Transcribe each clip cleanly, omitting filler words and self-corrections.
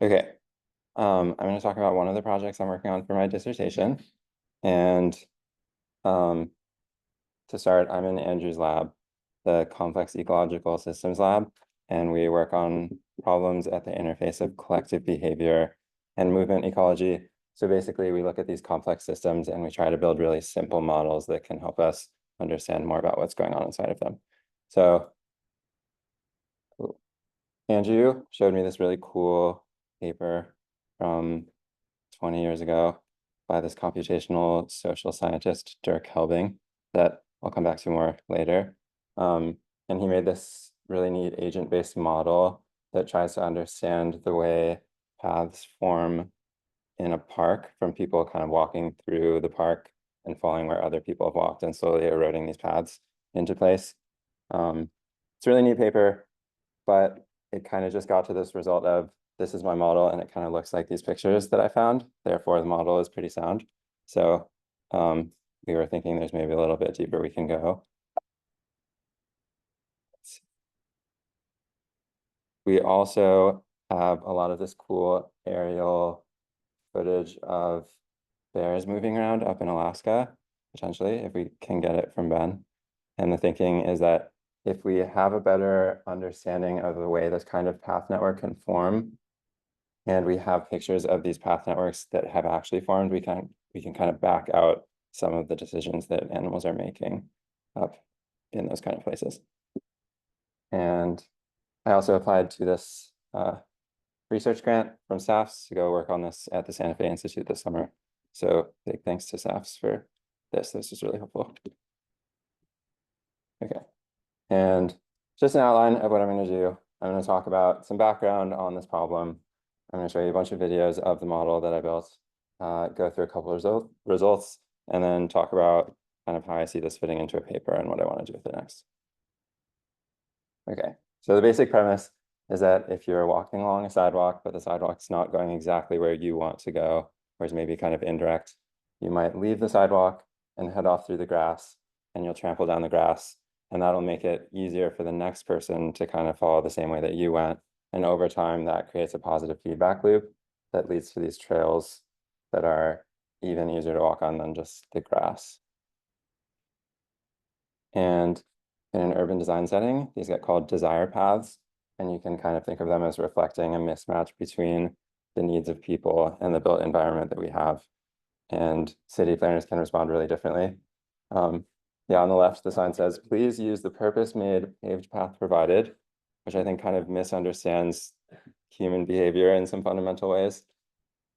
Okay, I'm going to talk about one of the projects I'm working on for my dissertation. And um, to start, I'm in Andrew's lab, the Complex Ecological Systems Lab, and we work on problems at the interface of collective behavior and movement ecology. So basically, we look at these complex systems and we try to build really simple models that can help us understand more about what's going on inside of them. So Andrew showed me this really cool paper from 20 years ago by this computational social scientist, Dirk Helbing, that I'll come back to more later. And he made this really neat agent-based model that tries to understand the way paths form in a park from people kind of walking through the park and following where other people have walked and slowly eroding these paths into place. It's a really neat paper, but it kind of just got to this result of this is my model and it kind of looks like these pictures that I found. Therefore, the model is pretty sound. So we were thinking there's maybe a little bit deeper we can go. We also have a lot of this cool aerial footage of bears moving around up in Alaska, potentially, if we can get it from Ben. And the thinking is that if we have a better understanding of the way this kind of path network can form, and we have pictures of these path networks that have actually formed, we can kind of back out some of the decisions that animals are making up in those kind of places. And I also applied to this research grant from SAFS to go work on this at the Santa Fe Institute this summer. So big thanks to SAFS for this. This was really helpful. Okay. And just an outline of what I'm going to do. I'm going to talk about some background on this problem. I'm going to show you a bunch of videos of the model that I built, go through a couple of results, and then talk about kind of how I see this fitting into a paper and what I want to do with it next. Okay, so the basic premise is that if you're walking along a sidewalk, but the sidewalk's not going exactly where you want to go, or is maybe kind of indirect, you might leave the sidewalk and head off through the grass, and you'll trample down the grass, and that'll make it easier for the next person to kind of follow the same way that you went. And over time, that creates a positive feedback loop that leads to these trails that are even easier to walk on than just the grass. And in an urban design setting, these get called desire paths, and you can kind of think of them as reflecting a mismatch between the needs of people and the built environment that we have. And city planners can respond really differently. Yeah, on the left, the sign says, please use the purpose-made paved path provided, which I think kind of misunderstands human behavior in some fundamental ways.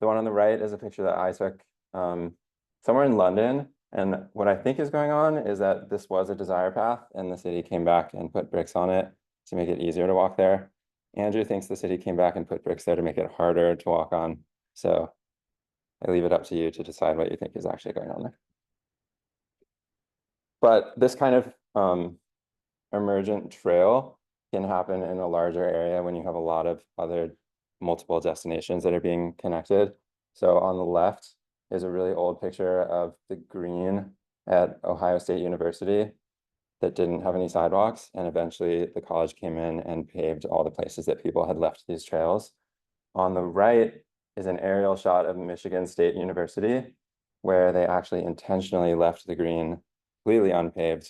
The one on the right is a picture that I took somewhere in London. And what I think is going on is that this was a desire path and the city came back and put bricks on it to make it easier to walk there. Andrew thinks the city came back and put bricks there to make it harder to walk on. So I leave it up to you to decide what you think is actually going on there. But this kind of emergent trail can happen in a larger area when you have a lot of other multiple destinations that are being connected. So on the left is a really old picture of the green at Ohio State University that didn't have any sidewalks. And eventually the college came in and paved all the places that people had left these trails. On the right is an aerial shot of Michigan State University, where they actually intentionally left the green completely unpaved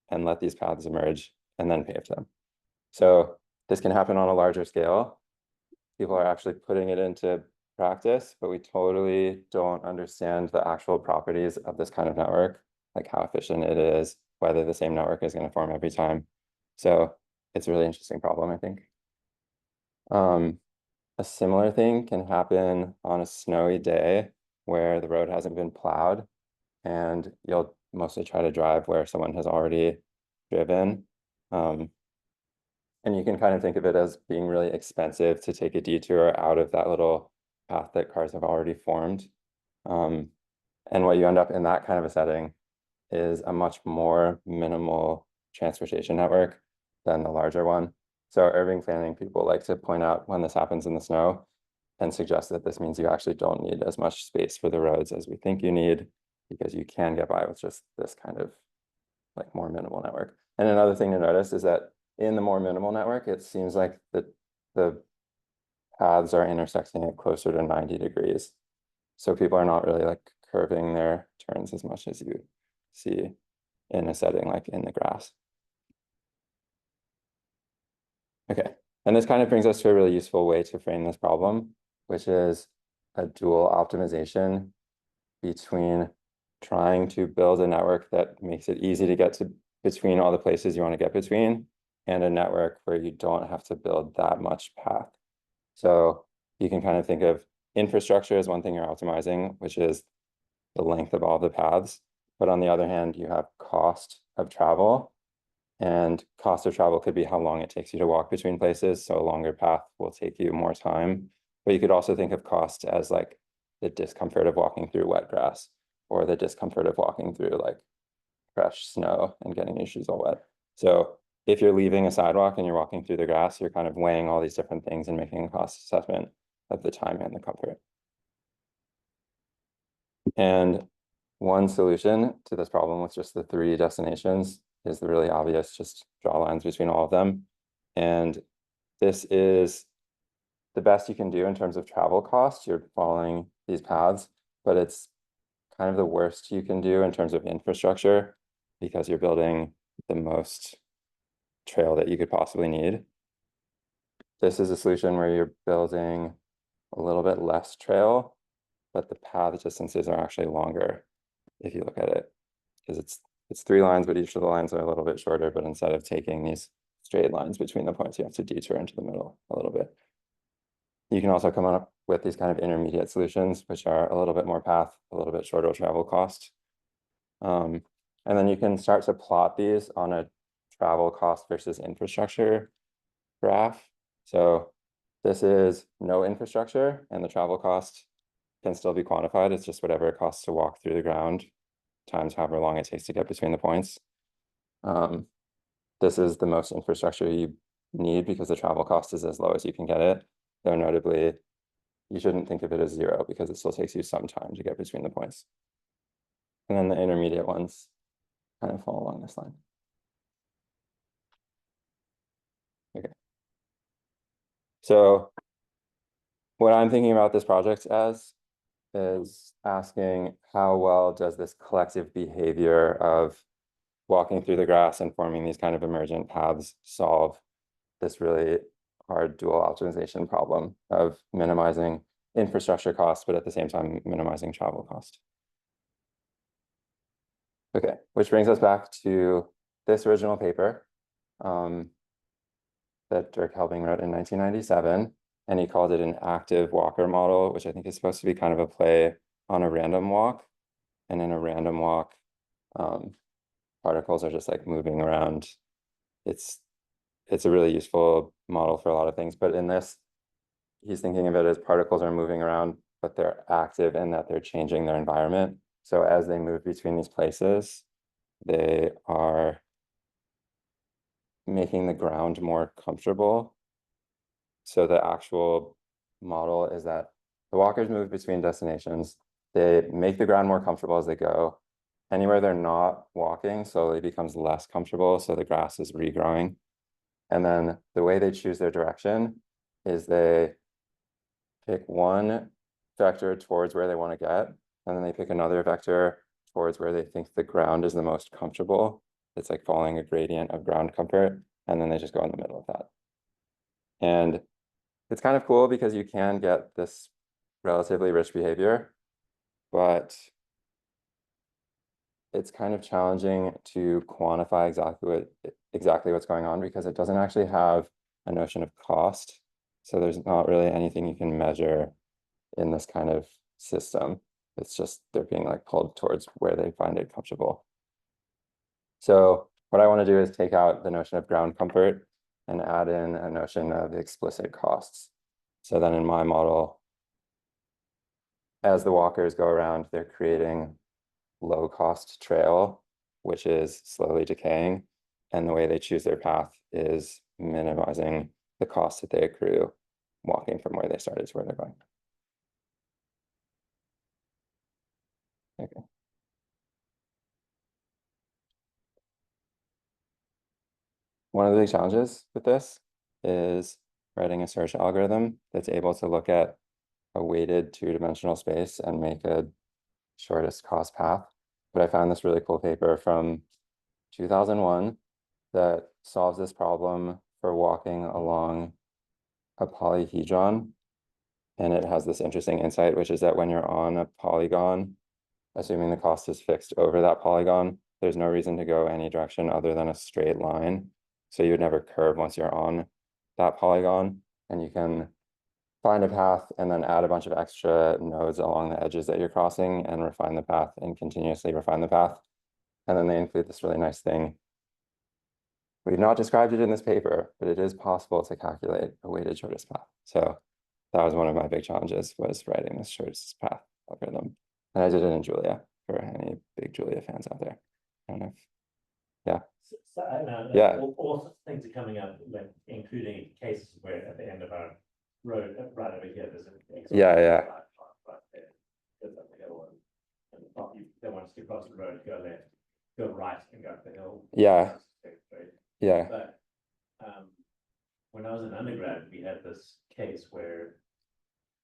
and let these paths emerge and then pave them. So this can happen on a larger scale. People are actually putting it into practice, but we totally don't understand the actual properties of this kind of network, like how efficient it is, whether the same network is going to form every time. So it's a really interesting problem, I think. A similar thing can happen on a snowy day where the road hasn't been plowed, and you'll mostly try to drive where someone has already driven. And you can kind of think of it as being really expensive to take a detour out of that little path that cars have already formed. And what you end up in that kind of a setting is a much more minimal transportation network than the larger one. So urban planning people like to point out when this happens in the snow and suggest that this means you actually don't need as much space for the roads as we think you need, because you can get by with just this kind of like more minimal network. And another thing to notice is that in the more minimal network, it seems like the paths are intersecting at closer to 90 degrees. So people are not really like curving their turns as much as you see in a setting like in the grass. Okay, and this kind of brings us to a really useful way to frame this problem, which is a dual optimization between trying to build a network that makes it easy to get to between all the places you want to get between, and a network where you don't have to build that much path. So you can kind of think of infrastructure as one thing you're optimizing, which is the length of all the paths. But on the other hand, you have cost of travel, and cost of travel could be how long it takes you to walk between places. So a longer path will take you more time. But you could also think of cost as like the discomfort of walking through wet grass, or the discomfort of walking through like fresh snow and getting your shoes all wet. So if you're leaving a sidewalk and you're walking through the grass, you're kind of weighing all these different things and making a cost assessment of the time and the comfort. And one solution to this problem with just the 3 destinations is the really obvious, just draw lines between all of them. And this is the best you can do in terms of travel cost. You're following these paths, but it's kind of the worst you can do in terms of infrastructure, because you're building the most trail that you could possibly need. This is a solution where you're building a little bit less trail, but the path distances are actually longer if you look at it, because it's 3 lines, but each of the lines are a little bit shorter. But instead of taking these straight lines between the points, you have to detour into the middle a little bit. You can also come up with these kind of intermediate solutions, which are a little bit more path, a little bit shorter travel cost. And then you can start to plot these on a travel cost versus infrastructure graph. So this is no infrastructure, and the travel cost can still be quantified. It's just whatever it costs to walk through the ground times however long it takes to get between the points. This is the most infrastructure you need because the travel cost is as low as you can get it. Though notably, you shouldn't think of it as 0 because it still takes you some time to get between the points. And then the intermediate ones kind of fall along this line. Okay. So what I'm thinking about this project as is asking how well does this collective behavior of walking through the grass and forming these kind of emergent paths solve this really hard dual optimization problem of minimizing infrastructure costs, but at the same time minimizing travel cost. Okay, which brings us back to this original paper that Dirk Helbing wrote in 1997, and he called it an active walker model, which I think is supposed to be kind of a play on a random walk. And in a random walk, particles are just like moving around. It's a really useful model for a lot of things, but in this, he's thinking of it as particles are moving around, but they're active in that they're changing their environment. So as they move between these places, they are making the ground more comfortable. So the actual model is that the walkers move between destinations. They make the ground more comfortable as they go. Anywhere they're not walking slowly becomes less comfortable, so the grass is regrowing. And then the way they choose their direction is they pick one vector towards where they want to get, and then they pick another vector towards where they think the ground is the most comfortable. It's like following a gradient of ground comfort, and then they just go in the middle of that. And it's kind of cool because you can get this relatively rich behavior, but it's kind of challenging to quantify exactly what's going on because it doesn't actually have a notion of cost. So there's not really anything you can measure in this kind of system. It's just they're being like pulled towards where they find it comfortable. So what I want to do is take out the notion of ground comfort and add in a notion of explicit costs. So then in my model, as the walkers go around, they're creating low cost trail, which is slowly decaying. And the way they choose their path is minimizing the cost that they accrue walking from where they started to where they're going. Okay. One of the big challenges with this is writing a search algorithm that's able to look at a weighted two-dimensional space and make a shortest cost path. But I found this really cool paper from 2001 that solves this problem for walking along a polyhedron. And it has this interesting insight, which is that when you're on a polygon, assuming the cost is fixed over that polygon, there's no reason to go any direction other than a straight line. So you would never curve once you're on that polygon, and you can find a path and then add a bunch of extra nodes along the edges that you're crossing and refine the path and continuously refine the path. And then they include this really nice thing. We've not described it in this paper, but it is possible to calculate a weighted shortest path. So that was one of my big challenges, was writing this shortest path algorithm. And I did it in Julia, for any big Julia fans out there. I don't know if, yeah. So, Yeah. all sorts of things are coming up, like including cases where at the end of our road, right over here, there's an Yeah. right there. Goes up the hill, and they want us to cross the road, go left, go right, and go up the hill. Yeah. Yeah. But when I was an undergrad, we had this case where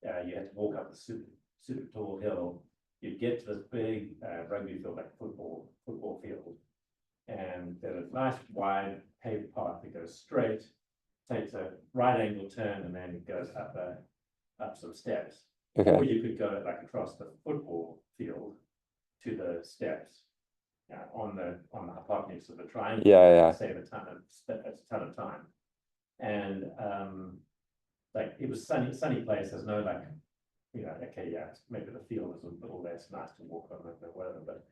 you had to walk up the super tall hill. You'd get to this big rugby field, like football field, and there's a nice wide paved path that goes straight, takes a right angle turn, and then it goes up some steps. Okay. Or you could go like across the football field to the steps on the hypotenuse of the triangle. Yeah. Save a ton of time. And like it was sunny place. There's no like, okay, yeah, maybe the field is a little less nice to walk on than whatever, but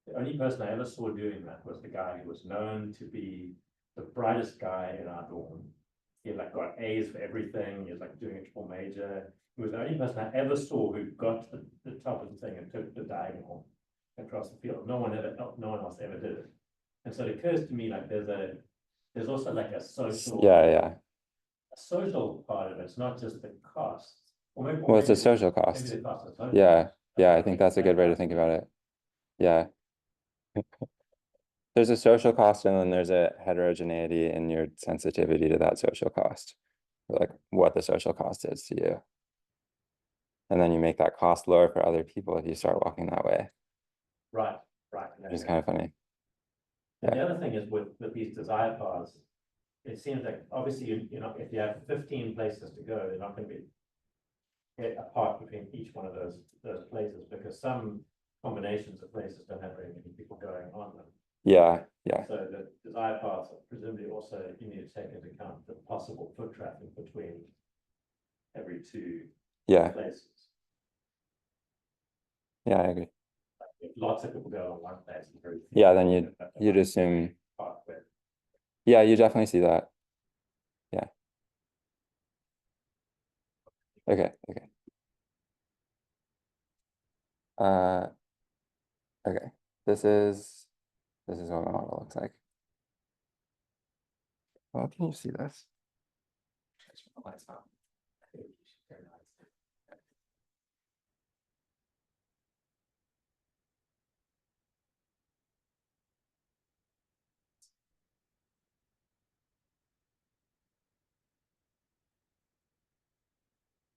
the only person I ever saw doing that was the guy who was known to be the brightest guy in our dorm. He had like got A's for everything. He was like doing a triple major. He was the only person I ever saw who got to the top of the thing and took the diagonal across the field. No one else ever did it. And so it occurs to me like there's also like a social a social part of it. It's not just the cost. Well, it's a social cost. Maybe the cost is social. Yeah, I think that's a good way to think about it. Yeah. There's a social cost, and then there's a heterogeneity in your sensitivity to that social cost, like what the social cost is to you. And then you make that cost lower for other people if you start walking that way. Right. Which is kind of funny. And the other thing is with these desire paths, it seems like obviously if you have 15 places to go, they're not going to be a path between each one of those places, because some combinations of places don't have very many people going on them. Yeah. So the desire paths presumably also you need to take into account the possible foot traffic between every two places. Yeah, I agree. If lots of people go on one place, then you'd assume. Yeah, you definitely see that. Yeah. Okay. Okay. This is what my model looks like. Well, can you see this?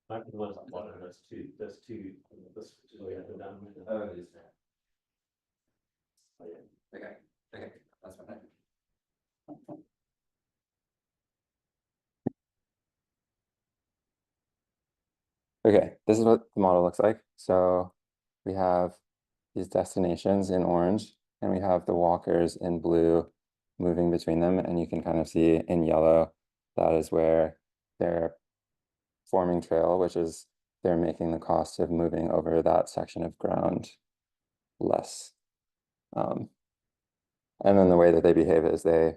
Might be the ones on bottom. There's two. This is we have done. Oh, it is there. Oh, yeah. Okay, that's fine. Okay, this is what the model looks like. So we have these destinations in orange, and we have the walkers in blue moving between them, and you can kind of see in yellow, that is where they're forming trail, which is they're making the cost of moving over that section of ground less. And then the way that they behave is they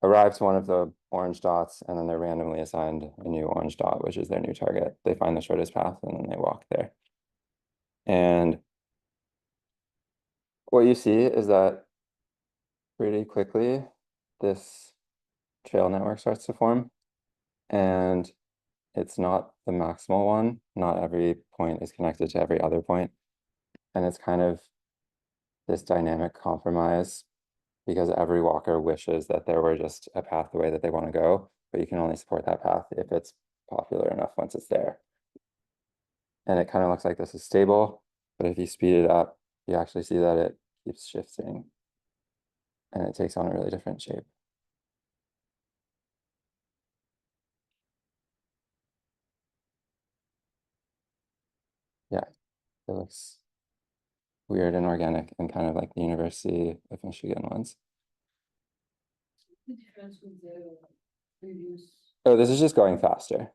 arrive to one of the orange dots, and then they're randomly assigned a new orange dot, which is their new target. They find the shortest path, and then they walk there. And what you see is that pretty quickly, this trail network starts to form, and it's not the maximal one. Not every point is connected to every other point. And it's kind of this dynamic compromise, because every walker wishes that there were just a path the way that they want to go. but you can only support that path if it's popular enough once it's there. And it kind of looks like this is stable, but if you speed it up, you actually see that it keeps shifting and it takes on a really different shape. Yeah, it looks weird and organic and kind of like the University of Michigan ones. The difference with the previous. Oh, this is just going faster.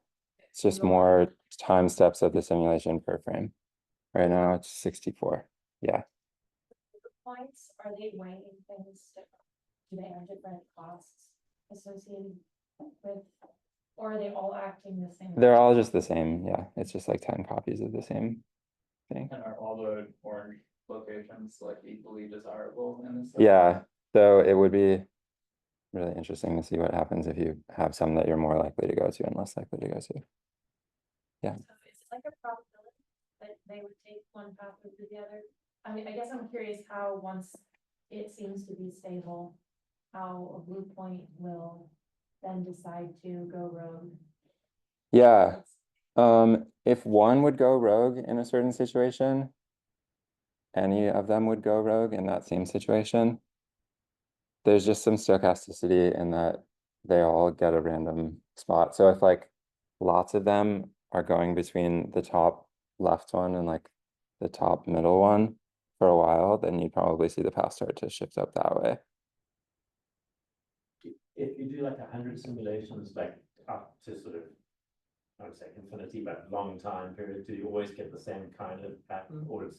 It's just more time steps of the simulation per frame. Right now it's 64. Yeah. The points, are they weighing things different? Do they have different costs associated with, or are they all acting the same? They're all just the same. Yeah. It's just like 10 copies of the same thing. And are all the orange locations like equally desirable in this? Yeah. So it would be really interesting to see what happens if you have some that you're more likely to go to and less likely to go to. Yeah. So is it like a probability that they would take one path over the other? I mean, I guess I'm curious how once it seems to be stable, how a blue point will then decide to go rogue. Yeah. If one would go rogue in a certain situation, any of them would go rogue in that same situation. There's just some stochasticity in that they all get a random spot. So if like lots of them are going between the top left one and like the top middle one for a while, then you'd probably see the path start to shift up that way. If you do like 100 simulations, like up to sort of, I would say infinity, but long time period, do you always get the same kind of pattern, or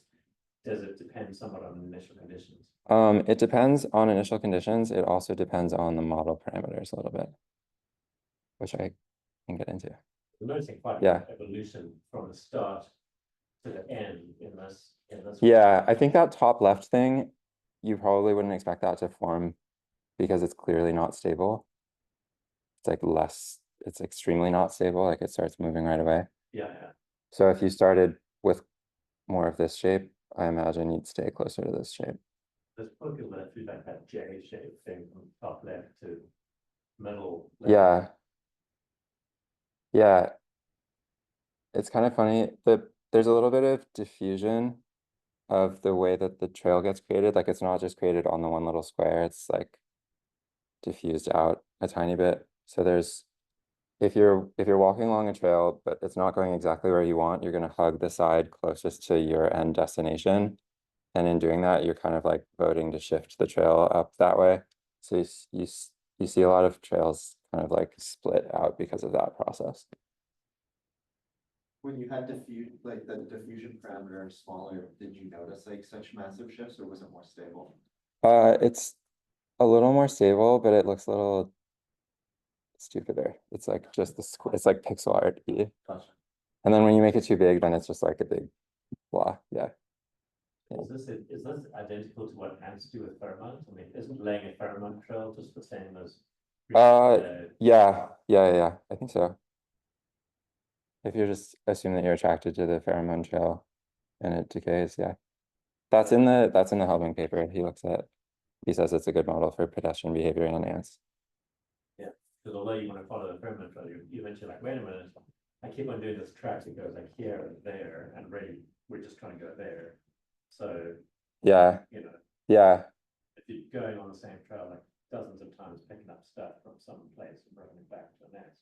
does it depend somewhat on initial conditions? It depends on initial conditions. It also depends on the model parameters a little bit, which I can get into. We're noticing quite Yeah. evolution from the start to the end in this. Yeah, I think that top left thing, you probably wouldn't expect that to form because it's clearly not stable. It's like it's extremely not stable, like it starts moving right away. Yeah. So if you started with more of this shape, I imagine you'd stay closer to this shape. There's probably that through like that J shape thing from top left to middle left. Yeah. Yeah. It's kind of funny that there's a little bit of diffusion of the way that the trail gets created. Like it's not just created on the one little square, it's like diffused out a tiny bit. So there's, if you're walking along a trail, but it's not going exactly where you want, you're going to hug the side closest to your end destination. And in doing that, you're kind of like voting to shift the trail up that way. So you see a lot of trails kind of like split out because of that process. When you had like the diffusion parameter smaller, did you notice like such massive shifts, or was it more stable? It's a little more stable, but it looks a little stupider. It's like just it's like pixel art. Gotcha. And then when you make it too big, then it's just like a big blah. Yeah. Is this identical to what ants do with pheromones? I mean, isn't laying a pheromone trail just the same as? Yeah. I think so. If you just assume that you're attracted to the pheromone trail and it decays, yeah. That's in the Helbing paper. He says it's a good model for pedestrian behavior in ants. Yeah, because although you want to follow the pheromone trail, you eventually like, wait a minute, I keep on doing this track that goes like here and there, and really we're just trying to go there. So yeah, you know, yeah, if you're going on the same trail like dozens of times, picking up stuff from some place and bringing it back to the next,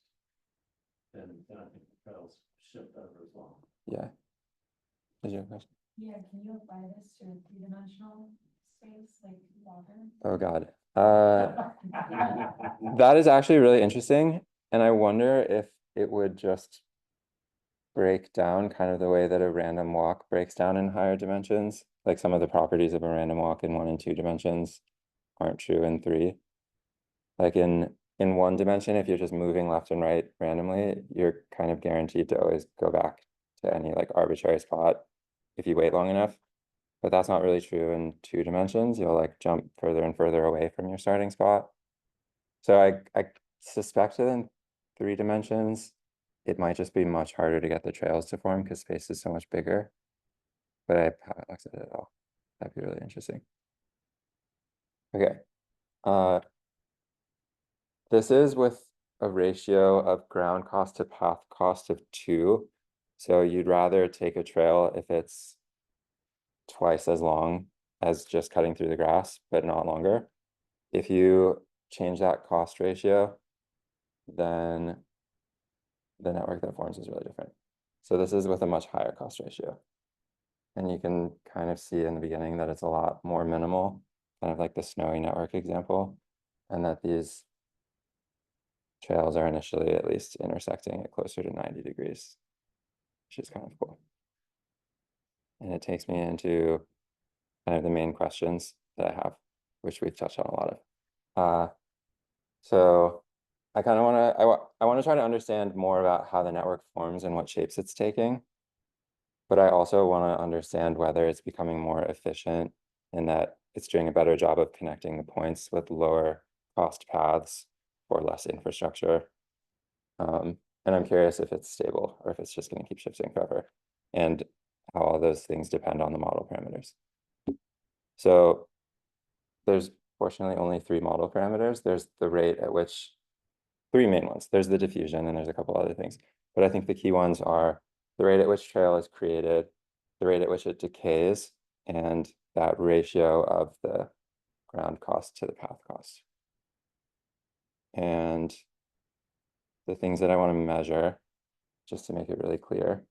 then I think the trails shift over as well. Yeah. Is your question? Yeah, can you apply this to a three-dimensional space like water? Oh God. That is actually really interesting. And I wonder if it would just break down kind of the way that a random walk breaks down in higher dimensions. Like some of the properties of a random walk in 1 and 2 dimensions aren't true in 3. Like in 1 dimension, if you're just moving left and right randomly, you're kind of guaranteed to always go back to any like arbitrary spot if you wait long enough. But that's not really true in 2 dimensions. You'll like jump further and further away from your starting spot. So I suspect that in 3 dimensions, it might just be much harder to get the trails to form because space is so much bigger. But I haven't looked at it at all. That'd be really interesting. Okay. This is with a ratio of ground cost to path cost of 2. So you'd rather take a trail if it's twice as long as just cutting through the grass, but not longer. If you change that cost ratio, then the network that forms is really different. So this is with a much higher cost ratio. And you can kind of see in the beginning that it's a lot more minimal, kind of like the snowy network example, and that these trails are initially at least intersecting at closer to 90 degrees, which is kind of cool. And it takes me into kind of the main questions that I have, which we've touched on a lot of. So I kind of want to, I want to try to understand more about how the network forms and what shapes it's taking. But I also want to understand whether it's becoming more efficient and that it's doing a better job of connecting the points with lower cost paths or less infrastructure. And I'm curious if it's stable or if it's just going to keep shifting forever, and how all those things depend on the model parameters. So there's fortunately only 3 model parameters. There's the rate at which, 3 main ones. There's the diffusion and there's a couple other things. But I think the key ones are the rate at which trail is created, the rate at which it decays, and that ratio of the ground cost to the path cost. And the things that I want to measure, just to make it really clear,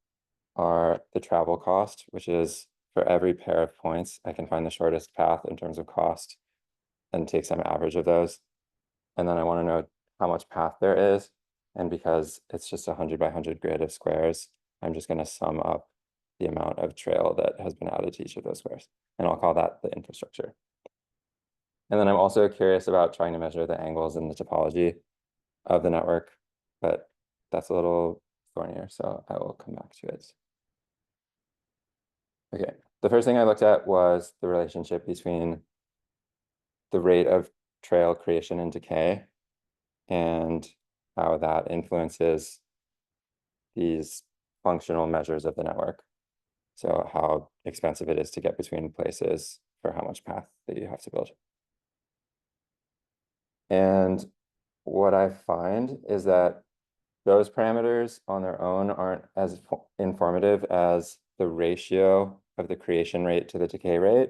are the travel cost, which is for every pair of points, I can find the shortest path in terms of cost and take some average of those. And then I want to know how much path there is. And because it's just 100 by 100 grid of squares, I'm just going to sum up the amount of trail that has been added to each of those squares. And I'll call that the infrastructure. And then I'm also curious about trying to measure the angles in the topology of the network, but that's a little thornier, so I will come back to it. Okay, the first thing I looked at was the relationship between the rate of trail creation and decay and how that influences these functional measures of the network. So how expensive it is to get between places for how much path that you have to build. And what I find is that those parameters on their own aren't as informative as the ratio of the creation rate to the decay rate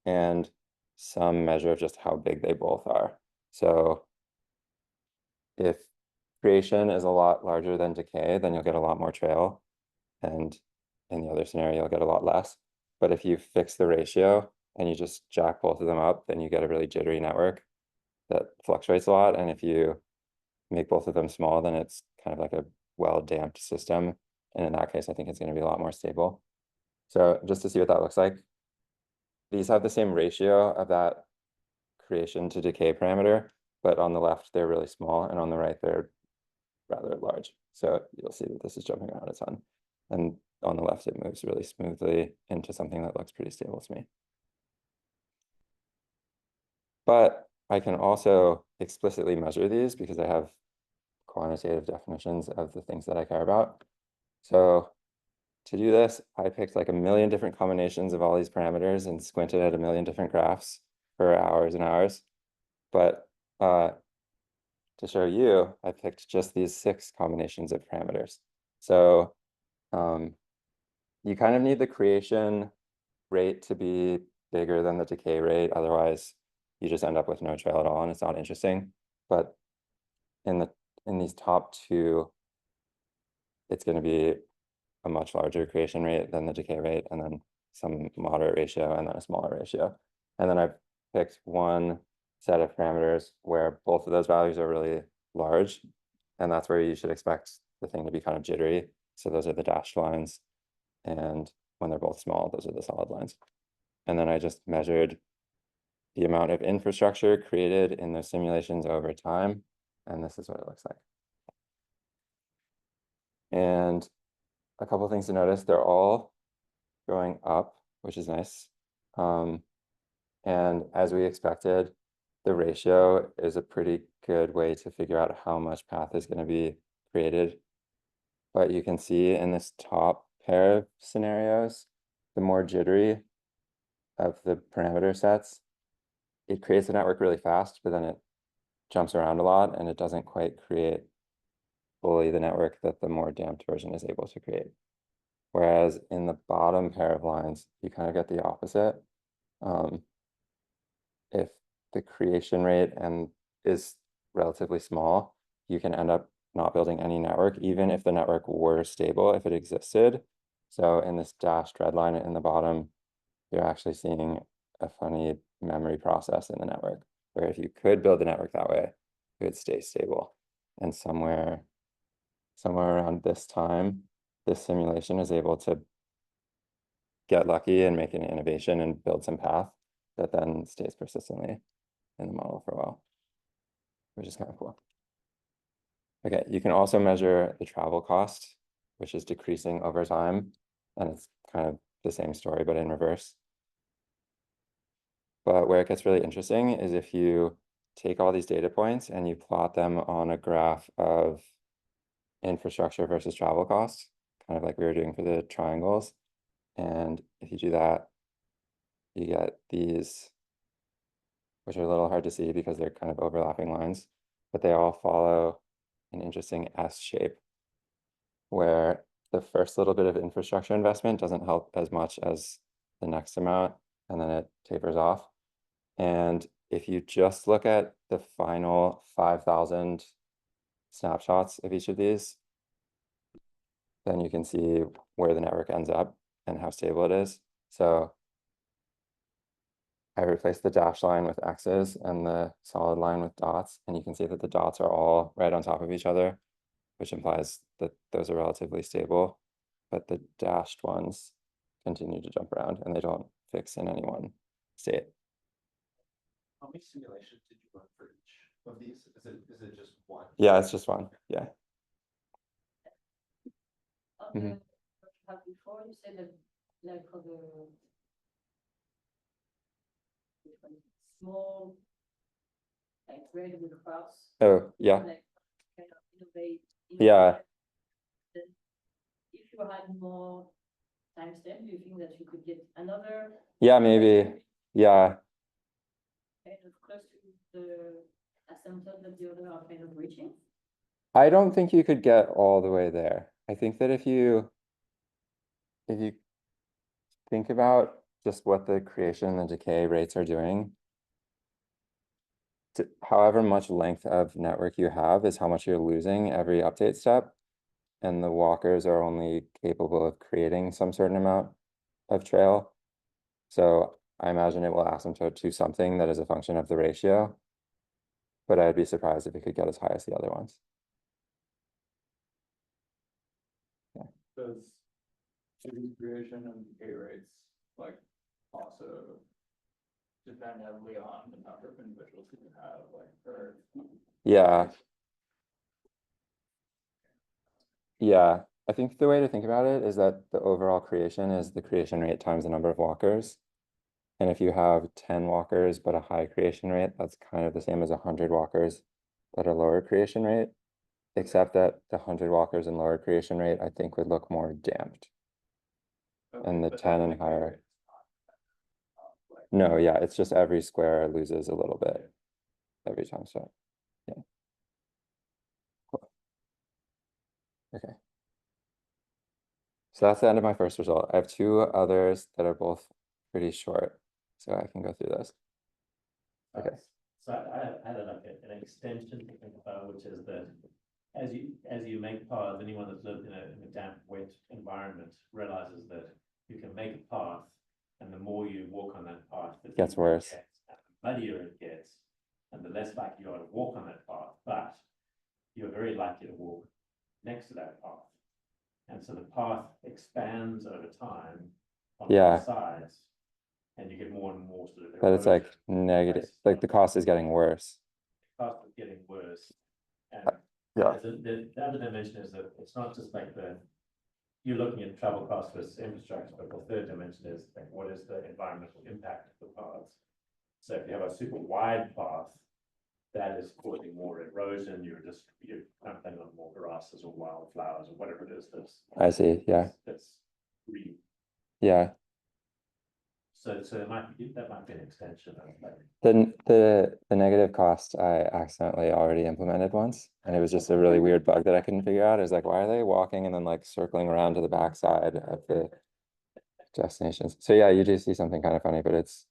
and some measure of just how big they both are. So if creation is a lot larger than decay, then you'll get a lot more trail. And in the other scenario, you'll get a lot less. But if you fix the ratio and you just jack both of them up, then you get a really jittery network that fluctuates a lot. And if you make both of them small, then it's kind of like a well-damped system. And in that case, I think it's going to be a lot more stable. So just to see what that looks like, these have the same ratio of that creation to decay parameter, but on the left, they're really small, and on the right, they're rather large. So you'll see that this is jumping around a ton. And on the left, it moves really smoothly into something that looks pretty stable to me. But I can also explicitly measure these because I have quantitative definitions of the things that I care about. So to do this, I picked like a million different combinations of all these parameters and squinted at a million different graphs for hours and hours. But to show you, I picked just these 6 combinations of parameters. So you kind of need the creation rate to be bigger than the decay rate. Otherwise, you just end up with no trail at all, and it's not interesting. But in these top 2, it's going to be a much larger creation rate than the decay rate, and then some moderate ratio, and then a smaller ratio. And then I've picked one set of parameters where both of those values are really large, and that's where you should expect the thing to be kind of jittery. So those are the dashed lines, and when they're both small, those are the solid lines. And then I just measured the amount of infrastructure created in those simulations over time, and this is what it looks like. And a couple of things to notice, they're all going up, which is nice. And as we expected, the ratio is a pretty good way to figure out how much path is going to be created. But you can see in this top pair of scenarios, the more jittery of the parameter sets, it creates the network really fast, but then it jumps around a lot and it doesn't quite create fully the network that the more damped version is able to create. Whereas in the bottom pair of lines, you kind of get the opposite. If the creation rate is relatively small, you can end up not building any network, even if the network were stable, if it existed. So in this dashed red line in the bottom, you're actually seeing a funny memory process in the network, where if you could build the network that way, it would stay stable. And somewhere around this time, this simulation is able to get lucky and make an innovation and build some path that then stays persistently in the model for a while, which is kind of cool. Okay, you can also measure the travel cost, which is decreasing over time, and it's kind of the same story, but in reverse. But where it gets really interesting is if you take all these data points and you plot them on a graph of infrastructure versus travel costs, kind of like we were doing for the triangles. And if you do that, you get these, which are a little hard to see because they're kind of overlapping lines, but they all follow an interesting S shape, where the first little bit of infrastructure investment doesn't help as much as the next amount, and then it tapers off. And if you just look at the final 5,000 snapshots of each of these, then you can see where the network ends up and how stable it is. So I replaced the dashed line with X's and the solid line with dots, and you can see that the dots are all right on top of each other, which implies that those are relatively stable, but the dashed ones continue to jump around and they don't fix in any one state. How many simulations did you run for each of these? Is it just one? Yeah, it's just one. Yeah. On Mhm. what you had before, you said that like for the which one? Small, like red with a cross. Oh, yeah. Like kind of innovate. Yeah. Then if you had more timestamp, do you think that you could get another Yeah, maybe. Yeah. kind of close to the asymptote that the other are kind of reaching? I don't think you could get all the way there. I think that if you think about just what the creation and the decay rates are doing, however much length of network you have is how much you're losing every update step. And the walkers are only capable of creating some certain amount of trail. So I imagine it will asymptote to something that is a function of the ratio. But I'd be surprised if it could get as high as the other ones. Does city creation and decay rates like also depend heavily on the number of individuals you have, like, or? Yeah. Yeah, I think the way to think about it is that the overall creation is the creation rate times the number of walkers. And if you have 10 walkers but a high creation rate, that's kind of the same as 100 walkers that are lower creation rate, except that the 100 walkers and lower creation rate, I think, would look more damped. And the but 10 the and decay higher. rate's not, like, No, yeah, it's just every square loses a little bit every time. So, yeah. Cool. Okay. So that's the end of my first result. I have two others that are both pretty short, so I can go through those. Okay. So I had like an extension to think about, which is that as you make paths, anyone that's lived in a damp, wet environment realizes that you can make a path, and the more you walk on that path, the Gets deeper it worse. gets, and the muddier it gets, and the less likely you are to walk on that path. But you're very likely to walk next to that path, and so the path expands over time on Yeah. both sides, and you get more and more sort of But it's like erosion. negative, like the cost is getting worse. Cost is getting worse. And Yeah. the other dimension is that it's not just like you're looking at travel costs versus infrastructure, but the third dimension is like, what is the environmental impact of the paths? So if you have a super wide path, that is causing more erosion, you're trampling on more grasses or wildflowers or whatever it is I see, yeah. that's green. Yeah. So that might be an extension of like. The negative cost I accidentally already implemented once, and it was just a really weird bug that I couldn't figure out. It was like, why are they walking and then like circling around to the backside of the destinations? So yeah, you do see something kind of funny, but it's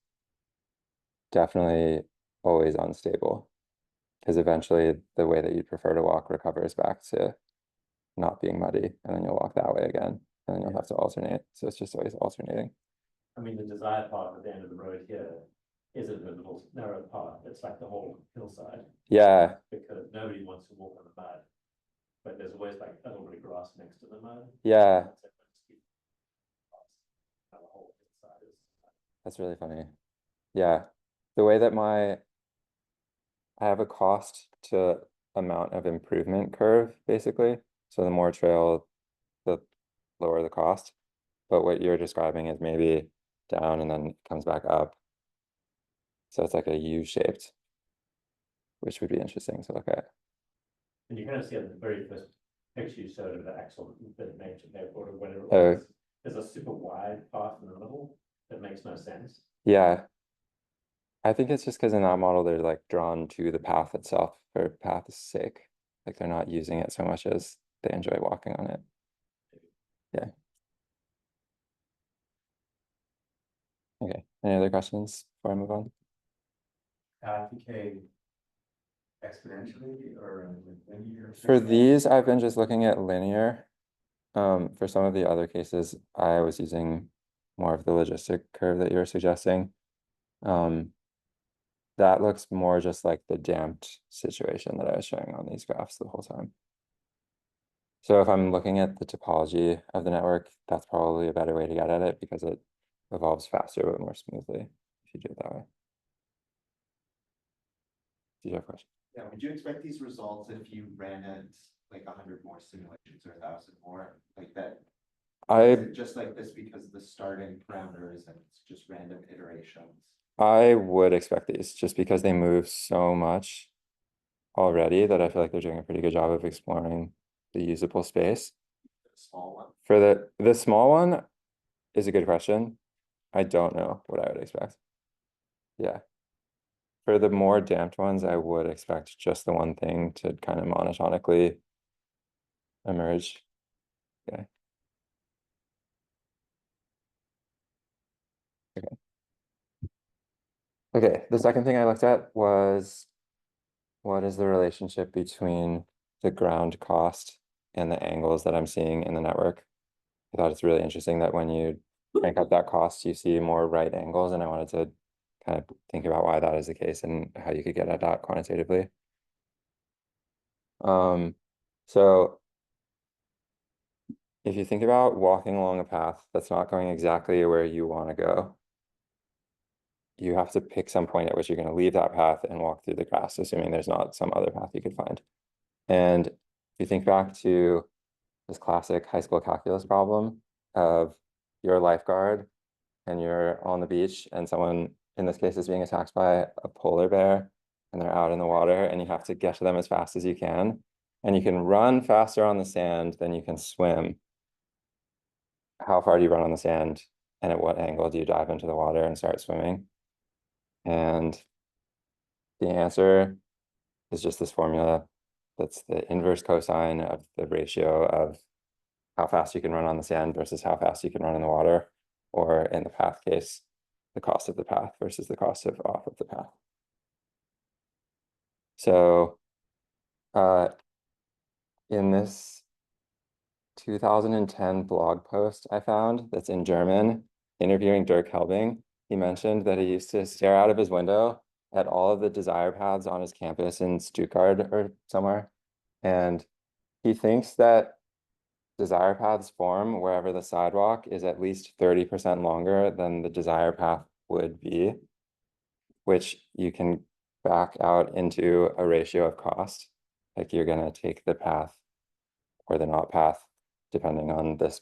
definitely always unstable. Because eventually the way that you'd prefer to walk recovers back to not being muddy, and then you'll walk that way again, and then you'll have to alternate. So it's just always alternating. I mean, the desired part at the end of the road here isn't a little narrow part, it's like the whole hillside. Yeah, Because nobody wants to walk on the mud. But there's always like a little bit of grass next to the mud. yeah, And the whole hillside is. that's really funny. Yeah, the way that I have a cost to amount of improvement curve, basically. So the more trail, the lower the cost. But what you're describing is maybe down and then it comes back up. So it's like a U-shaped, which would be interesting to look at. And you kind of see at the very first picture you showed of the actual, the Emergent airport or whatever it Oh. was. There's a super wide path in the middle that makes no sense. Yeah. I think it's just because in that model, they're like drawn to the path itself for path's sake. Like they're not using it so much as they enjoy walking on it. Yeah. Okay, any other questions before I move on? Decay exponentially or linear? For these, I've been just looking at linear. For some of the other cases, I was using more of the logistic curve that you were suggesting. That looks more just like the damped situation that I was showing on these graphs the whole time. So if I'm looking at the topology of the network, that's probably a better way to get at it because it evolves faster but more smoothly if you do it that way. Do you have a question? Yeah, would you expect these results if you ran it like 100 more simulations or 1,000 more like that? Is it just like this because the starting parameters and it's just random iterations? I would expect these just because they move so much already that I feel like they're doing a pretty good job of exploring the usable space. The small one? For the small one is a good question. I don't know what I would expect. Yeah. For the more damped ones, I would expect just the one thing to kind of monotonically emerge. Yeah. Okay. Okay, the second thing I looked at was what is the relationship between the ground cost and the angles that I'm seeing in the network. I thought it's really interesting that when you crank up that cost, you see more right angles, and I wanted to kind of think about why that is the case and how you could get at that quantitatively. So if you think about walking along a path that's not going exactly where you want to go, you have to pick some point at which you're going to leave that path and walk through the grass, assuming there's not some other path you could find. And if you think back to this classic high school calculus problem of you're a lifeguard and you're on the beach and someone in this case is being attacked by a polar bear and they're out in the water and you have to get to them as fast as you can. And you can run faster on the sand than you can swim. How far do you run on the sand? And at what angle do you dive into the water and start swimming? And the answer is just this formula. That's the inverse cosine of the ratio of how fast you can run on the sand versus how fast you can run in the water, or in the path case, the cost of the path versus the cost of off of the path. So in this 2010 blog post I found that's in German, interviewing Dirk Helbing, he mentioned that he used to stare out of his window at all of the desire paths on his campus in Stuttgart or somewhere. And he thinks that desire paths form wherever the sidewalk is at least 30% longer than the desire path would be, which you can back out into a ratio of cost. Like you're going to take the path or the not path, depending on this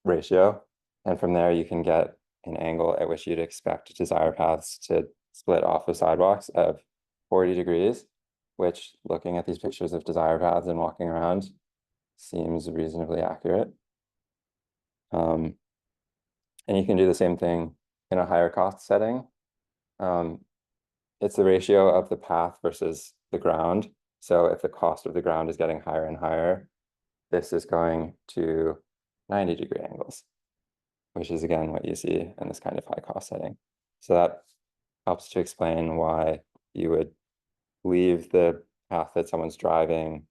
ratio. And from there, you can get an angle at which you'd expect desire paths to split off of sidewalks of 40 degrees, which looking at these pictures of desire paths and walking around seems reasonably accurate. And you can do the same thing in a higher cost setting, it's the ratio of the path versus the ground. So if the cost of the ground is getting higher and higher, this is going to 90-degree angles, which is again what you see in this kind of high cost setting. So that helps to explain why you would leave the path that someone's driving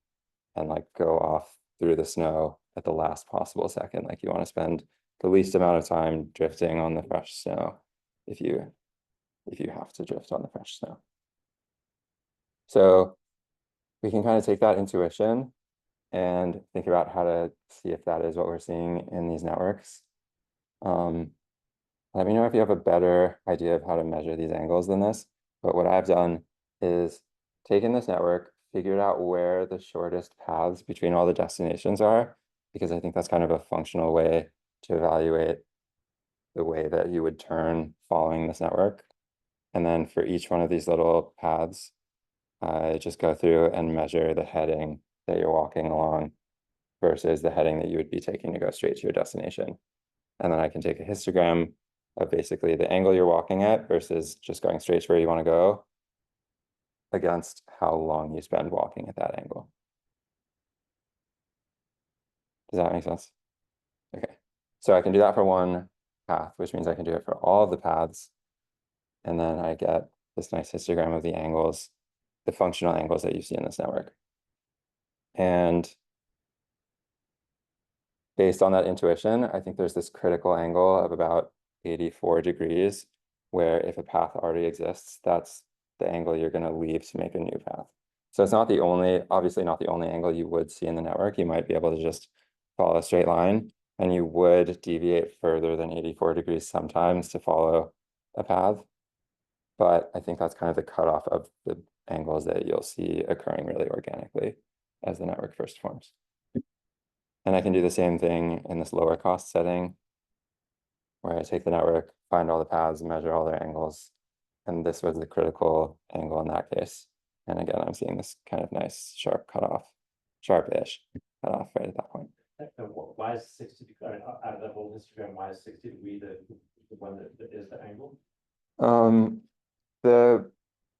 and like go off through the snow at the last possible second. Like you want to spend the least amount of time drifting on the fresh snow if you have to drift on the fresh snow. So we can kind of take that intuition and think about how to see if that is what we're seeing in these networks. Let me know if you have a better idea of how to measure these angles than this. But what I've done is taken this network, figured out where the shortest paths between all the destinations are, because I think that's kind of a functional way to evaluate the way that you would turn following this network. And then for each one of these little paths, I just go through and measure the heading that you're walking along versus the heading that you would be taking to go straight to your destination. And then I can take a histogram of basically the angle you're walking at versus just going straight to where you want to go against how long you spend walking at that angle. Does that make sense? Okay, so I can do that for one path, which means I can do it for all of the paths. And then I get this nice histogram of the angles, the functional angles that you see in this network. And based on that intuition, I think there's this critical angle of about 84 degrees, where if a path already exists, that's the angle you're going to leave to make a new path. So it's not the only, obviously not the only angle you would see in the network. You might be able to just follow a straight line, and you would deviate further than 84 degrees sometimes to follow a path. But I think that's kind of the cutoff of the angles that you'll see occurring really organically as the network first forms. And I can do the same thing in this lower cost setting, where I take the network, find all the paths, measure all their angles. And this was the critical angle in that case. And again, I'm seeing this kind of nice sharp cutoff, sharp-ish cutoff right at that point. Why is 60 degree, out of that whole histogram, why is 60 degree the one that is the angle?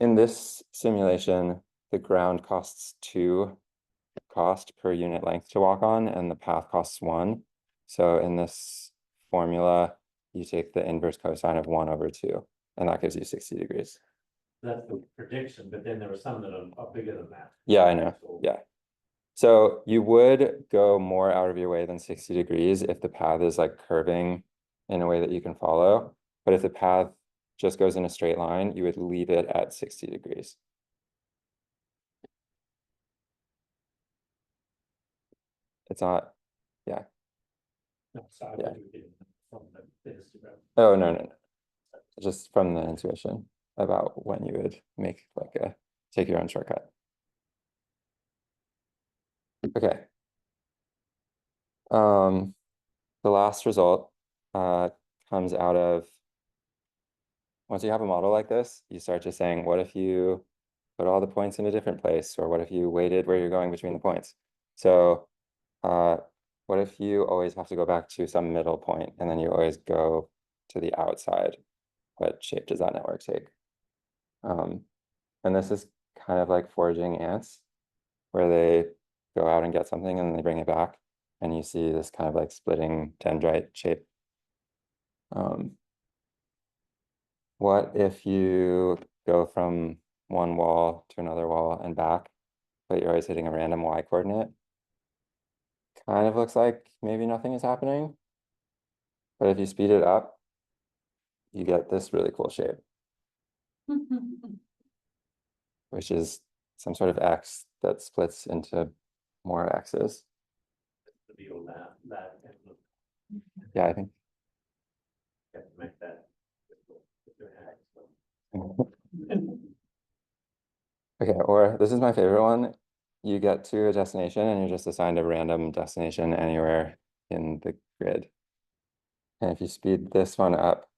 In this simulation, the ground costs 2 cost per unit length to walk on, and the path costs 1. So in this formula, you take the inverse cosine of 1/2, and that gives you 60 degrees. That's the prediction, but then there are some that are bigger than that. Yeah, I know. Yeah. So you would go more out of your way than 60 degrees if the path is like curving in a way that you can follow. But if the path just goes in a straight line, you would leave it at 60 degrees. It's not, yeah. No, so I Yeah. think it would be from the histogram. Oh, no. Just from the intuition about when you would make like take your own shortcut. Okay. The last result comes out of, once you have a model like this, you start just saying, what if you put all the points in a different place, or what if you weighted where you're going between the points? So what if you always have to go back to some middle point and then you always go to the outside? What shape does that network take? And this is kind of like foraging ants, where they go out and get something and then they bring it back, and you see this kind of like splitting dendrite shape. What if you go from one wall to another wall and back, but you're always hitting a random y coordinate? Kind of looks like maybe nothing is happening, but if you speed it up, you get this really cool shape, which is some sort of X that splits into more X's. The view of that Yeah, I think. to make that. Okay, or this is my favorite one. You get to a destination and you're just assigned a random destination anywhere in the grid. And if you speed this one up,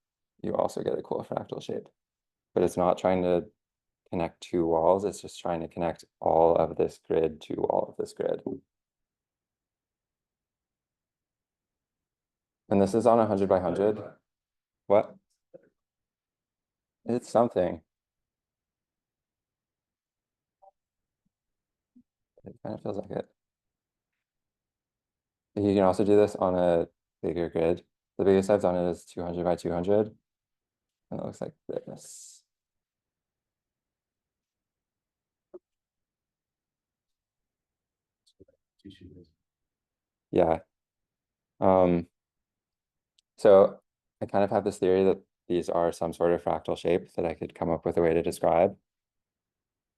you also get a cool fractal shape. But it's not trying to connect 2 walls, it's just trying to connect all of this grid to all of this grid. And this is on 100 by 100. What? It's something. It kind of feels like it. You can also do this on a bigger grid. The biggest I've done it is 200 by 200. And it looks like this. Yeah. So I kind of have this theory that these are some sort of fractal shape that I could come up with a way to describe.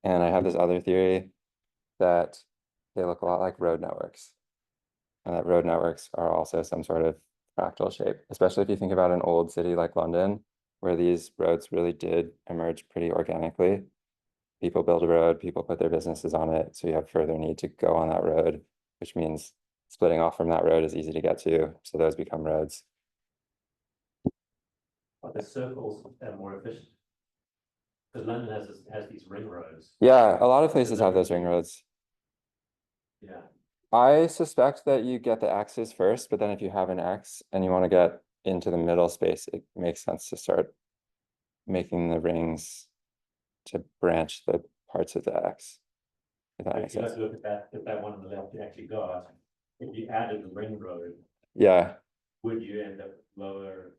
And I have this other theory that they look a lot like road networks. And that road networks are also some sort of fractal shape, especially if you think about an old city like London, where these roads really did emerge pretty organically. People build a road, people put their businesses on it, so you have further need to go on that road, which means splitting off from that road is easy to get to, so those become roads. But the circles are more efficient. Because London has these ring roads. Yeah, a lot of places have those ring roads. Yeah. I suspect that you get the X's first, but then if you have an X and you want to get into the middle space, it makes sense to start making the rings to branch the parts of the X. If that makes If you sense. look at that one on the left you actually got, if you added the ring road, Yeah, would you end up with lower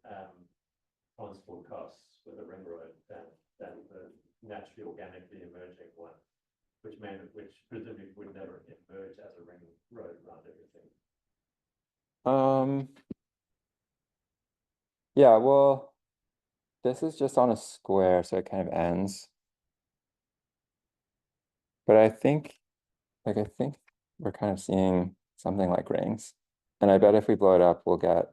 transport costs with a ring road than the naturally organically emerging one, which presumably would never emerge as a ring road around everything. yeah, well, this is just on a square, so it kind of ends. But I think we're kind of seeing something like rings. And I bet if we blow it up, we'll get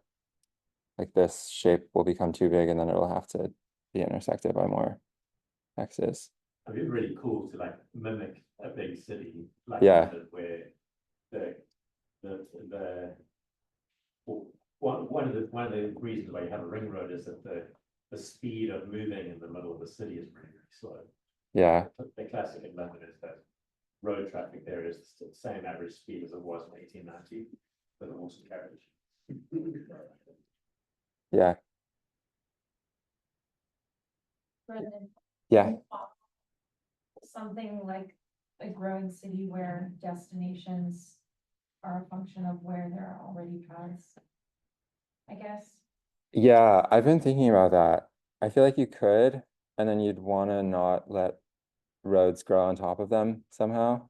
like this shape will become too big and then it'll have to be intersected by more X's. It'd be really cool to like mimic a big city like Yeah. London, where one of the reasons why you have a ring road is that the speed of moving in the middle of the city is really, really slow. Yeah, The classic in London is that road traffic there is the same average speed as it was in 1890 with a horse and carriage. yeah, Brendan, yeah. something like a growing city where destinations are a function of where there are already paths, I guess. Yeah, I've been thinking about that. I feel like you could, and then you'd want to not let roads grow on top of them somehow.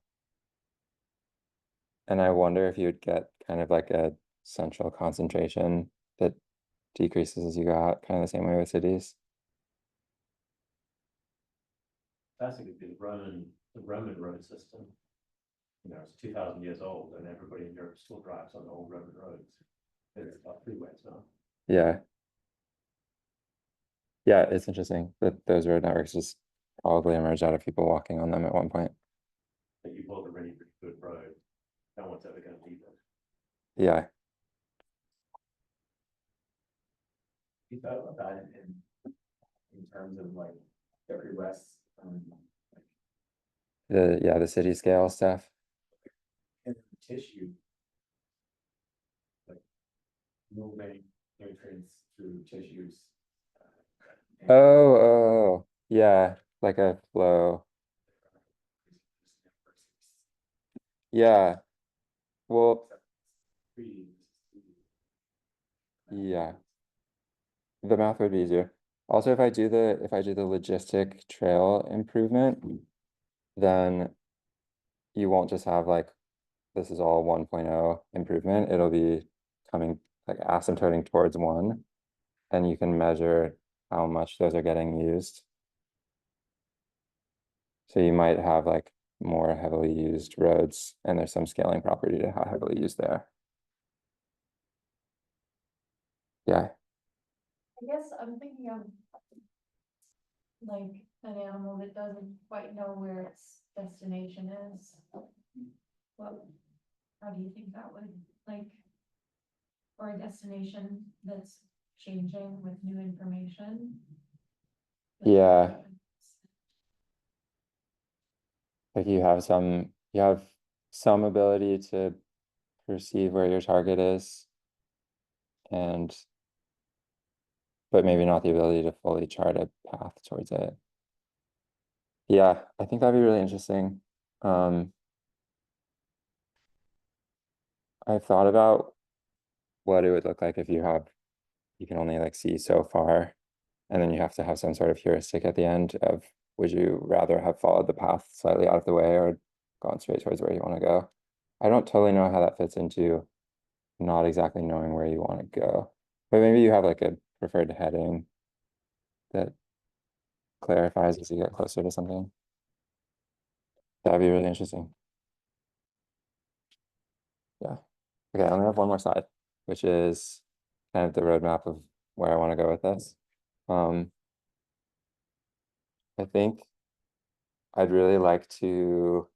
And I wonder if you'd get kind of like a central concentration that decreases as you go out, kind of the same way with cities. Classic would be the Roman road system. You know, it's 2,000 years old and everybody in Europe still drives on the old Roman roads. There's about freeways now. Yeah. Yeah, it's interesting that those road networks just probably emerged out of people walking on them at one point. But you build a really good road, no one's ever going to leave it. Yeah. You thought about that in terms of like every West, The city scale stuff. and tissue. Like moving nutrients through tissues. Oh, yeah, like a flow. Yeah. Well, yeah, the math would be easier. Also, if I do the logistic trail improvement, then you won't just have like this is all 1.0 improvement. It'll be coming like asymptoting towards 1, and you can measure how much those are getting used. So you might have like more heavily used roads, and there's some scaling property to how heavily used they are. Yeah. I guess I'm thinking of like an animal that doesn't quite know where its destination is. Well, how do you think that would like, or a destination that's changing with new information? Yeah. Like you have some ability to perceive where your target is, and but maybe not the ability to fully chart a path towards it. Yeah, I think that'd be really interesting. I've thought about what it would look like if you can only like see so far, and then you have to have some sort of heuristic at the end of, would you rather have followed the path slightly out of the way or gone straight towards where you want to go? I don't totally know how that fits into not exactly knowing where you want to go, but maybe you have like a preferred heading that clarifies as you get closer to something. That'd be really interesting. Yeah. Okay, I only have one more slide, which is kind of the roadmap of where I want to go with this. I think I'd really like to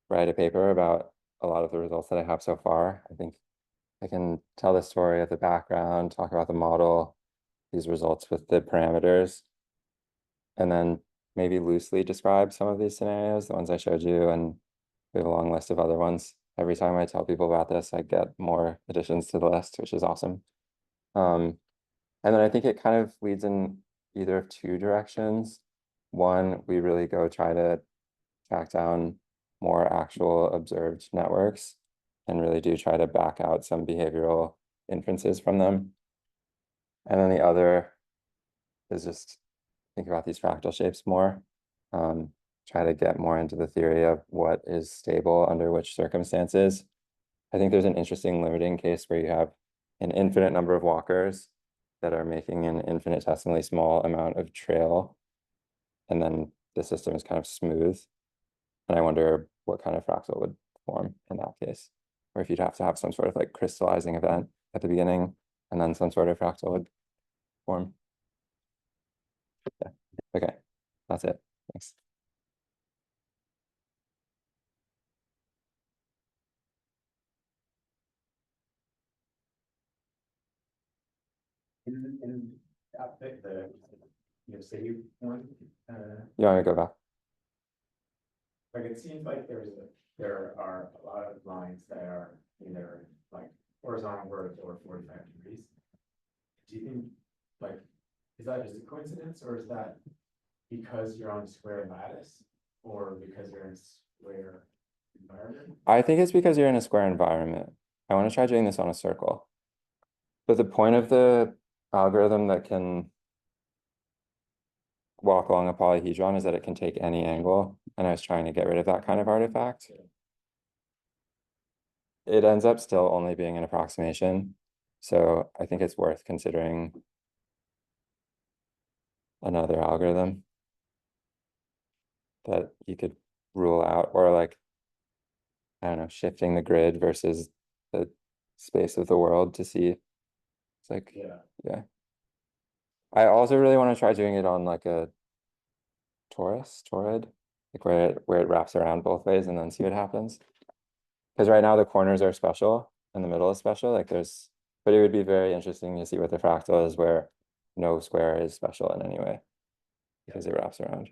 write a paper about a lot of the results that I have so far. I think I can tell the story of the background, talk about the model, these results with the parameters, and then maybe loosely describe some of these scenarios, the ones I showed you, and we have a long list of other ones. Every time I tell people about this, I get more additions to the list, which is awesome. And then I think it kind of leads in either of two directions. One, we really go try to track down more actual observed networks and really do try to back out some behavioral inferences from them. And then the other is just think about these fractal shapes more. Try to get more into the theory of what is stable under which circumstances. I think there's an interesting limiting case where you have an infinite number of walkers that are making an infinitesimally small amount of trail, and then the system is kind of smooth. And I wonder what kind of fractal would form in that case, or if you'd have to have some sort of like crystallizing event at the beginning, and then some sort of fractal would form. Yeah. Okay, that's it. Thanks. In that bit, city one, You want me to go back? like it seems like there are a lot of lines that are either like horizontal, vertical, or 45 degrees. Do you think, like, is that just a coincidence, or is that because you're on a square lattice, or because you're in a square environment? I think it's because you're in a square environment. I want to try doing this on a circle. But the point of the algorithm that can walk along a polyhedron is that it can take any angle, and I was trying to get rid of that kind of artifact. It ends up still only being an approximation, so I think it's worth considering another algorithm that you could rule out, or like, I don't know, shifting the grid versus the space of the world to see. It's like, yeah. I also really want to try doing it on like a torrid, like where it wraps around both ways and then see what happens. Because right now the corners are special and the middle is special. Like but it would be very interesting to see what the fractal is where no square is special in any way because it wraps around.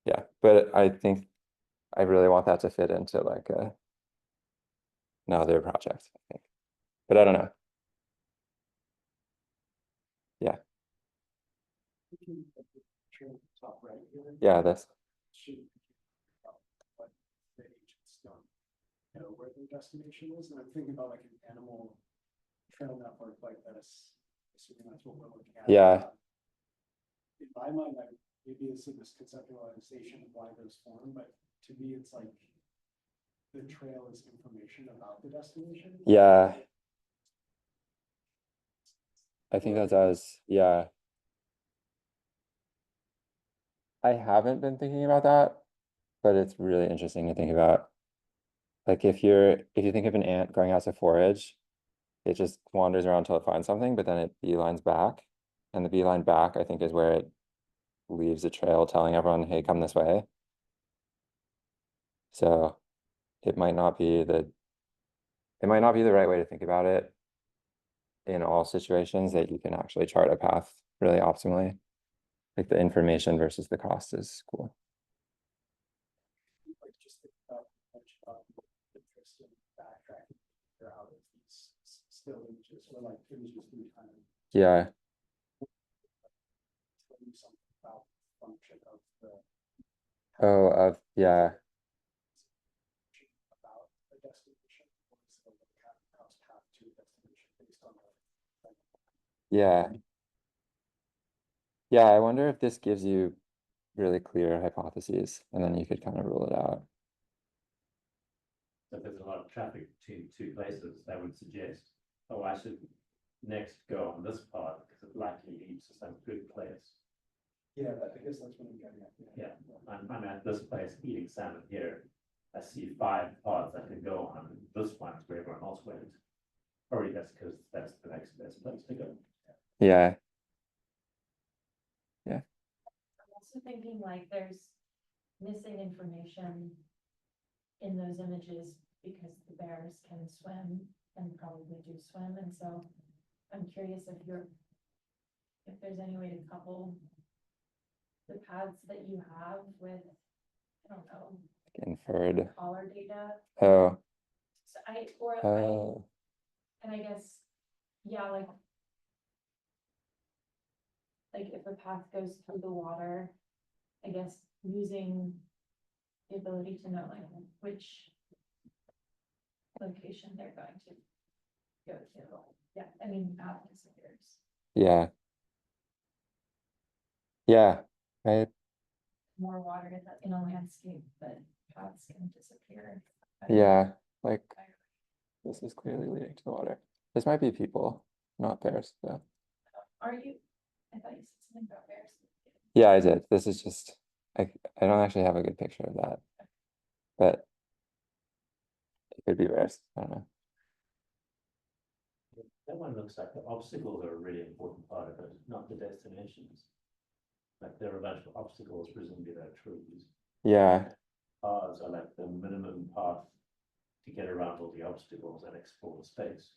Yeah, but I think I really want that to fit into like another project, I think. But I don't know. Yeah. Yeah, this. Where their destination is, and I'm thinking about like an animal trail network like this, assuming that's what we're looking at. Yeah. In my mind, maybe this is a misconceptualization of why those form, but to me, it's like the trail is information about the destination. Yeah. I think that does, yeah. I haven't been thinking about that, but it's really interesting to think about. Like if you think of an ant going out to forage, it just wanders around until it finds something, but then it beelines back. And the beeline back, I think, is where it leaves a trail telling everyone, hey, come this way. So it might not be the right way to think about it in all situations, that you can actually chart a path really optimally. Like the information versus the cost is cool. Like just think about interest in backtracking out of these still images or like images through time. Yeah, Tell you something about the function of the. oh, yeah, About a destination, or is it like a house path to a destination based on the. yeah. Yeah, I wonder if this gives you really clear hypotheses, and then you could kind of rule it out. So if there's a lot of traffic between two places, that would suggest, oh, I should next go on this path because it likely leads to some good place. Yeah, but I guess that's what I'm getting at. Yeah, I'm at this place eating salmon here. I see 5 paths I could go on. This one's where everyone else went. Probably that's because that's the next best place to go. Yeah, I'm also thinking like there's missing information in those images because the bears can swim and probably do swim, and so I'm curious if there's any way to couple the paths that you have with, I don't know, inferred. collar data. Oh, So oh, and I guess, yeah, like if a path goes through the water, I guess using the ability to know like which location they're going to go to. Yeah, I mean, path disappears. yeah. Yeah, I, More water in a landscape, but paths can disappear. I don't know. yeah, like, this is clearly leading to the water. This might be people, not bears, though. Are you? I thought you said something about bears. Yeah, I did. This is just, I don't actually have a good picture of that. But it could be bears. I don't know. That one looks like the obstacles are a really important part of it, not the destinations. Like there are a bunch of obstacles, presumably they're trees. Yeah, Paths are like the minimum path to get around all the obstacles and explore space.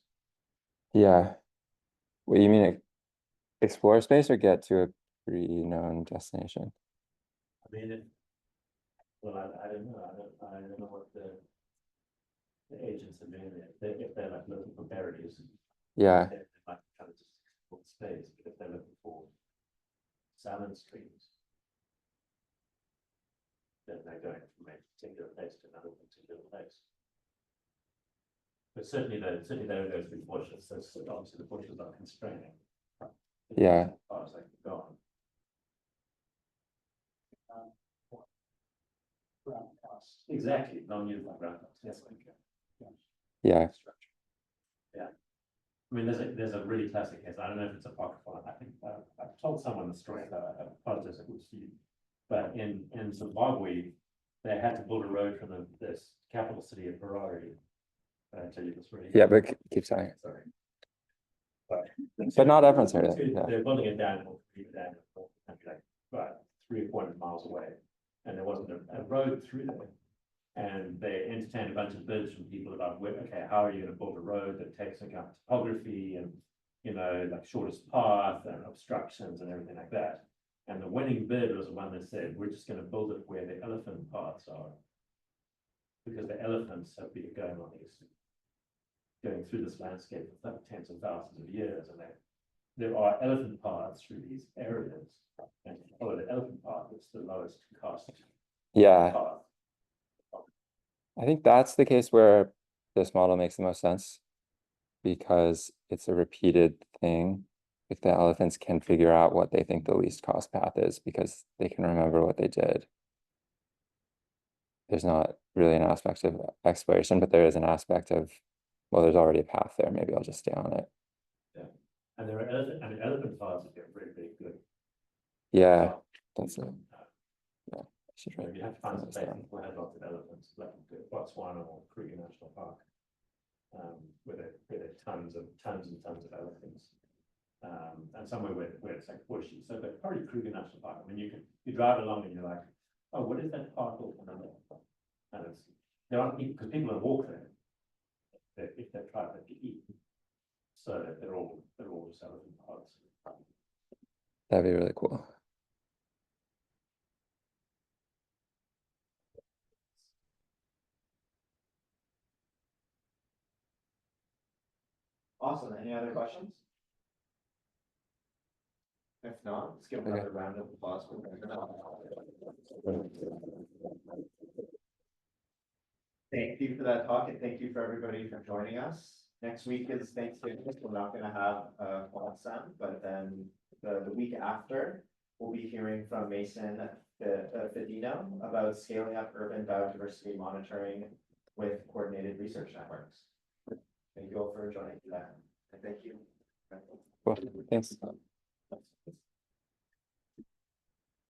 yeah. What you mean, explore space or get to a pre-known destination? I mean, well, I don't know. I don't know what the agents are doing there. If they're like looking for berries, Yeah, they might try to just explore space. But if they're looking for salmon streams, then they're going from a particular place to another particular place. But certainly those through bushes. So obviously the bushes are constraining. Yeah. As far as they can go on. Ground cost. Exactly, non-uniform ground costs. Yes, yeah, Structure. yeah. I mean, there's a really classic case. I don't know if it's apocryphal. I think I've told someone the story. I apologize if it was you. But in Zimbabwe, they had to build a road from this capital city of Harare. I tell you this really. yeah, but keep saying. Sorry. But not everyone's heard it. Yeah. They're building a dam, like about 300 or 400 miles away, and there wasn't a road through there. And they entertained a bunch of bids from people about, okay, how are you going to build a road that takes into account topography and, you know, like shortest path and obstructions and everything like that. And the winning bid was the one that said, we're just going to build it where the elephant paths are, because the elephants have been going through this landscape for like tens of thousands of years, and there are elephant paths through these areas, and follow the elephant path, it's the lowest cost Yeah, path. I think that's the case where this model makes the most sense because it's a repeated thing. If the elephants can figure out what they think the least cost path is because they can remember what they did. There's not really an aspect of exploration, but there is an aspect of, well, there's already a path there. Maybe I'll just stay on it. Yeah, and there are elephant paths that get very good. Yeah, that's it. Yeah, I should write You have to find some this places down. that have lots of elephants, like Botswana or Kruger National Park, where there are tons and tons of elephants, and somewhere where it's like bushy. So, but probably Kruger National Park. I mean, you drive along and you're like, oh, what is that park called? And there aren't people, because people don't walk there if they try to eat. So they're all just elephant parks. That'd be really cool. Awesome. Any other questions? If not, let's give another round of applause. Thank you for that talk, and thank you for everybody for joining us. Next week is Thanksgiving, so we're not gonna have a quad sem, but then the week after, we'll be hearing from Mason Fedino about scaling up urban biodiversity monitoring with coordinated research networks. Thank you all for joining that, and thank you. Cool. Thanks.